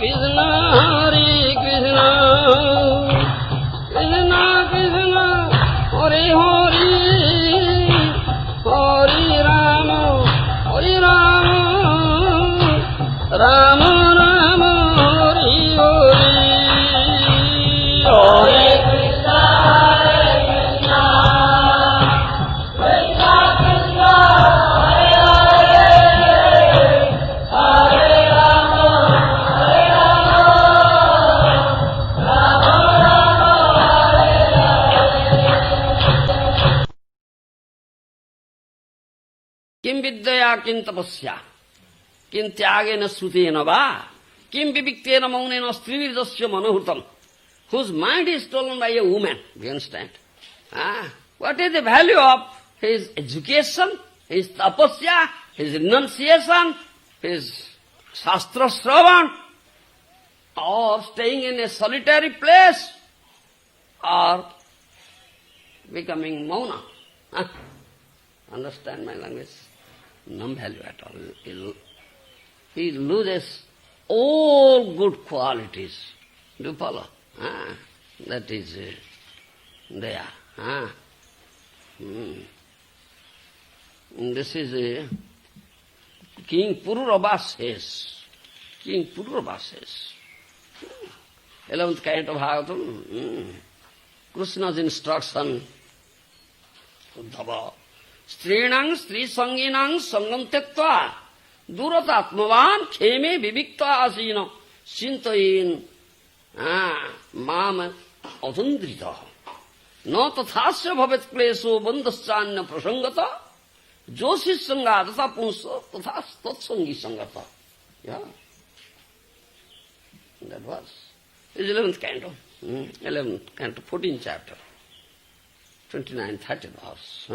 Krishna, Hare Krishna, Krishna Krishna, Hare Hare, Hare Rama, Hare Rama, Rama Rama, Hare Hare. Hare Krishna, Hare Krishna, Krishna Krishna, Hare Hare, Hare Rama, Hare Rama, Rama Rama, Hare Hare. Kim vidyaya kim tapasya, kim tyagena sutena va, kim viviktena maunena strivirdasya manohutam. Whose mind is stolen by a woman, do you understand? What is the value of his education, his tapasya, his renunciation, his shastra shravan, or staying in a solitary place, or becoming mauna? Understand my language? No value at all. He loses all good qualities. Do you follow? That is there. This is King Pururava says. King Pururava says. 11th canto of Bhagavatam. Krishna's instruction. Uddhava. Strinang Stri Sanginang Sangam Tektva Duratatmavan Kheme Vivikta Asino Sintayin Mama Atundrita No Tathasya Bhavet Kleso Bandhaschanya Prasangata Joshi Sangata Punso Tathas Tatsangi Sangata. Yeah. That was his 11th canto. 11th canto, 14th chapter. 29, 30 verse.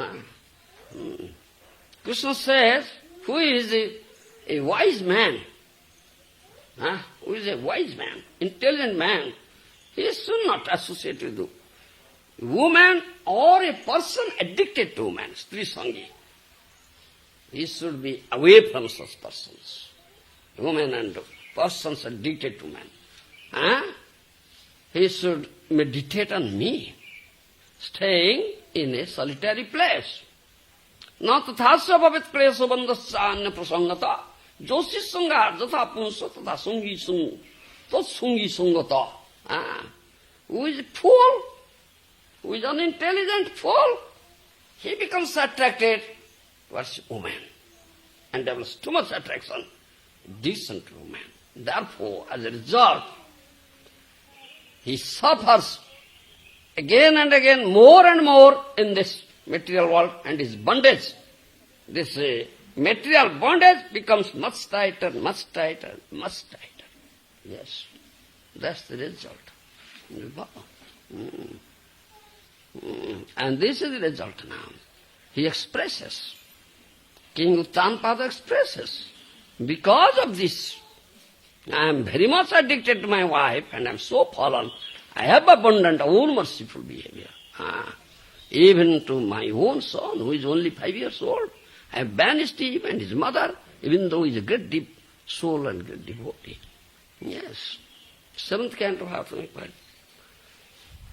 Krishna says, who is a wise man? Who is a wise man, intelligent man? He should not associate with a woman or a person addicted to woman, Stri Sangi. He should be away from such persons. Women and persons addicted to man. He should meditate on me, staying in a solitary place. Na tathasya bhavet kleso bandhasya prasangata joshi sangha jatha punso tatha sungi sung tot sungi sungata. Who is a fool, who is an intelligent fool, he becomes attracted towards woman and develops too much attraction, decent woman. Therefore, as a result, he suffers again and again, more and more in this material world, and his bondage, this material bondage becomes much tighter, much tighter, much tighter. Yes, that's the result. And this is the result now. He expresses, King Uttanpada expresses, because of this, I am very much addicted to my wife and I am so fallen. I have abundant, own merciful behavior. Even to my own son, who is only 5 years old, I have banished him and his mother, even though he is a great deep soul and great devotee. Yes. 7th canto of Bhagavatam.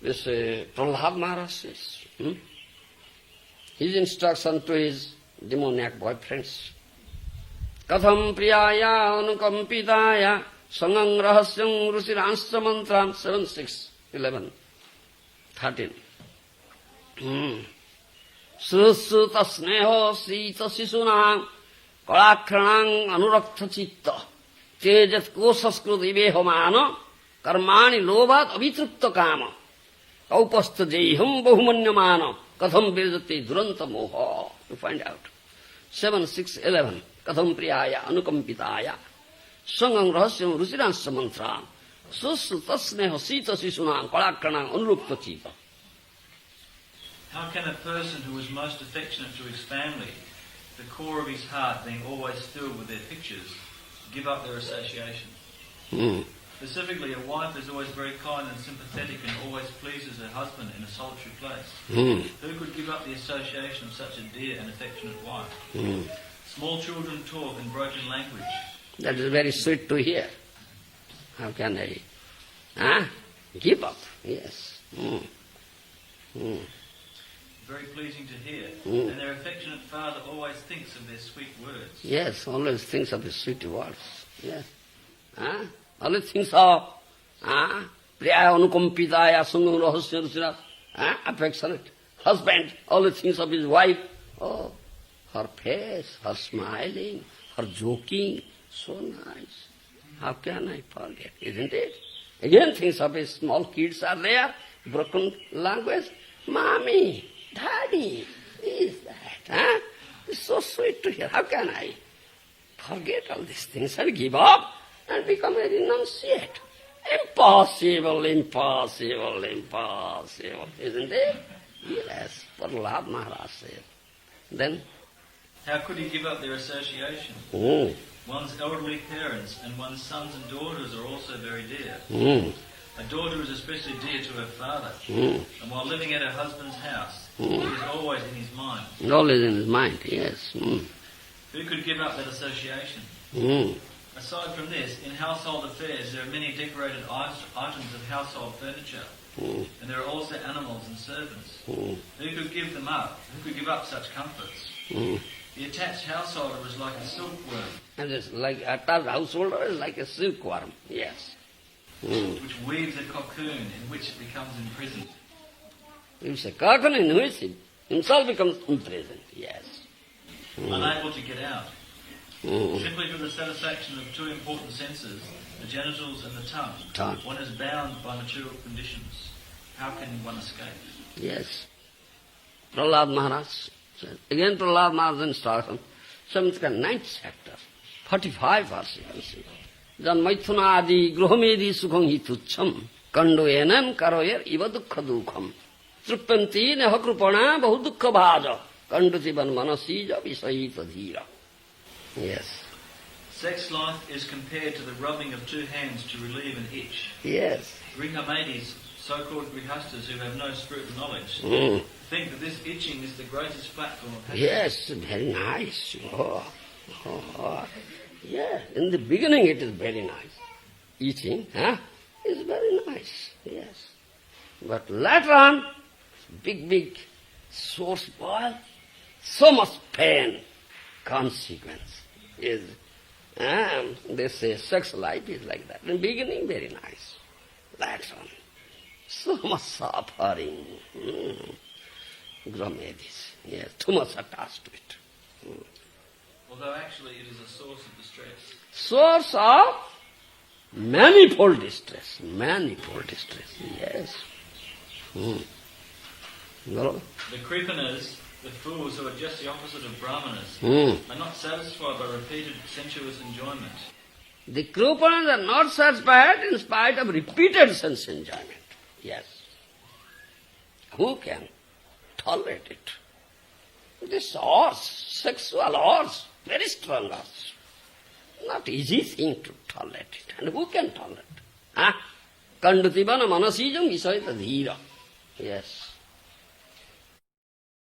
This Prahlad Maharaj says, his instruction to his demoniac boyfriends. Katham priyaya anukampidaya sangam rahasyam rusiransya mantram 7, 6, 11, 13. Srusruta sneho sita sisuna kalakranang anurakta chitta tejat kosaskrut ibehomana karmani lobhat avitrupta kama kaupastha jeham bahumanyamana katham virjati duranta moha. You find out. 7, 6, 11. Katham priyaya anukampitaya sangam rahasyam rusiransya mantra susruta sneho sita sisuna kalakranang anurakta chitta. How can a person who is most affectionate to his family, the core of his heart being always filled with their pictures, give up their association? Specifically, a wife is always very kind and sympathetic and always pleases her husband in a solitary place. Who could give up the association of such a dear and affectionate wife? Small children talk in broken language. That is very sweet to hear. How can I give up? Yes. Very pleasing to hear. And their affectionate father always thinks of their sweet words. Yes, always thinks of his sweet words. Yes. Always thinks of Priya Anukampitaya Sangam Rahasya Ruchira, affectionate husband, always thinks of his wife. Oh, her face, her smiling, her joking, so nice. How can I forget, isn't it? Again thinks of his small kids are there, broken language. Mommy, Daddy, is that? It's so sweet to hear. How can I forget all these things and give up and become a renunciate? Impossible, impossible, impossible, isn't it? Yes, Prahlad Maharaj said. Then? How could he give up their association? One's elderly parents and one's sons and daughters are also very dear. A daughter is especially dear to her father. And while living at her husband's house, he is always in his mind. Always in his mind, yes. Who could give up that association? Aside from this, in household affairs there are many decorated items of household furniture. And there are also animals and servants. Who could give them up? Who could give up such comforts? The attached householder is like a silkworm. And it's like attached householder is like a silkworm, yes. Which weaves a cocoon in which it becomes imprisoned. It's a cocoon in which it himself becomes imprisoned, yes. Unable to get out. Simply for the satisfaction of two important senses, the genitals and the tongue. One is bound by material conditions. How can one escape? Yes. Prahlad Maharaj said. Again Prahlad Maharaj instruction. 7th and 9th chapter. 45 verse you can see. Janmaithuna adi gruhamedi sukham hi tucham. Kando enam karoyer iva dukkha dukham. Truppanti neha krupana bahu dukkha bhaja. Kandusivan manasija visayita dhira. Yes. Sex life is compared to the rubbing of two hands to relieve an itch. Yes. Grihamedis, so-called grihastas who have no spiritual knowledge, think that this itching is the greatest platform of happiness. Yes, very nice. Yeah, in the beginning it is very nice. Eating, is very nice, yes. But later on, big source boil, so much pain, consequence is, they say sex life is like that. In the beginning, very nice. Later on, so much suffering. Gramadis, yes, too much attached to it. Although actually it is a source of distress. Source of manifold distress, yes. The Kripanas, the fools who are just the opposite of Brahmanas, are not satisfied by repeated sensuous enjoyment. The Kripanas are not satisfied in spite of repeated sense enjoyment, yes. Who can tolerate it? This urge, sexual urge, very strong urge. Not easy thing to tolerate it. And who can tolerate it? Kandutivana manasijam visayata dhira. Yes.